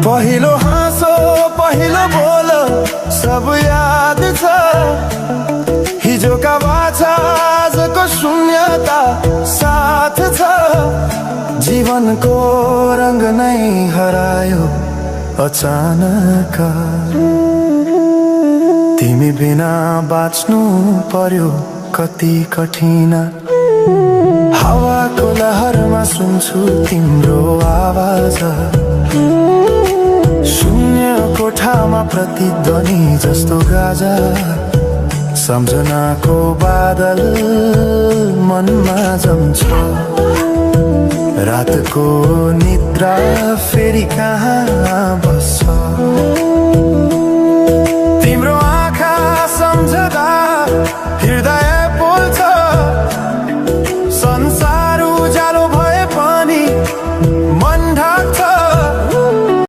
पहिलो हाँसो पहिलो बोल सब याद छ। हिजोका बाछा आजको शून्यता साथ छ। जीवनको रंग नै हरायो अचानक। तिमी बिना बाँच्नु पर्यो कति कठिन। हावाको लहरमा सुन्छु तिम्रो आवाज। शून्य कोठामा प्रतिध्वनि जस्तो गाजा। सम्झनाको बादल मनमा जम्छ। रातको निद्रा फेरि कहाँ